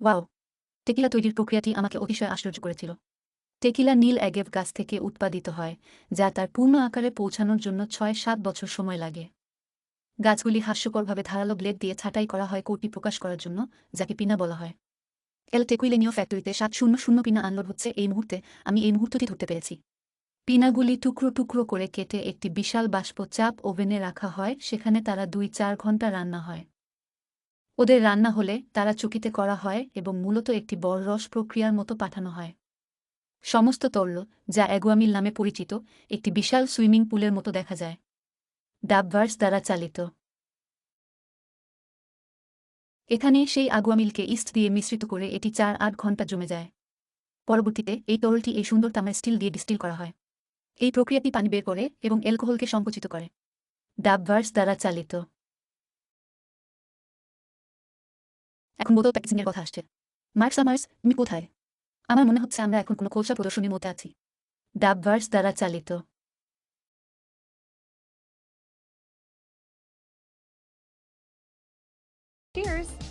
Wow! টেকিলা তৈরির প্রক্রিয়াটি আমাকে অতিশয় আশ্চর্য করেছিল। টেকিলা নীল অ্যাগেভ গাছ থেকে উৎপাদিত হয়, যা তার পূর্ণ আকারে পৌঁছানোর জন্য ৬-৭ বছর সময় লাগে। গাছগুলি হাস্যকরভাবে ধারালো ব্লেড দিয়ে ছাঁটাই করা হয় কৌটি প্রকাশ করার জন্য, যাকে পিনা বলা হয়। এল টেকুইলেনিও ফ্যাক্টরিতে ৭০০ পিনা আনলোড হচ্ছে এই মুহূর্তে। আমি এই মুহূর্তটি ধরতে পেরেছি। পিনাগুলি টুকরো টুকরো করে কেটে একটি বিশাল বাষ্প চাপ ওভেনে রাখা হয়, সেখানে তারা ২-৪ ঘন্টা রান্না হয়। ওদের রান্না হলে তারা চকিতে করা হয় এবং মূলত একটি বড় রস প্রক্রিয়ার মতো পাঠানো হয়। সমস্ত তৈল, যা অ্যাগুয়ামিল নামে পরিচিত, একটি বিশাল সুইমিং পুলের মতো দেখা যায়। ডাবভার্স দ্বারা চালিত। এখানে সেই আগুয়ামিলকে ইস্ট দিয়ে মিশ্রিত করে এটি ৪-৮ ঘন্টা জমে যায়। পরবর্তীতে এই তরলটি এই সুন্দর তামার স্টিল দিয়ে ডিস্টিল করা হয়। এই প্রক্রিয়াটি পানি বের করে এবং অ্যালকোহলকে সংকুচিত করে। ডাবভার্স দ্বারা চালিত। এখন বোতল প্যাকেজিংয়ের কথা আসছে। মার্ক সামার্স, তুমি কোথায়? আমার মনে হচ্ছে আমরা এখন কোনো খোলসা প্রদর্শনীর মধ্যে আছি। ডাবভার্স দ্বারা চালিত। Cheers!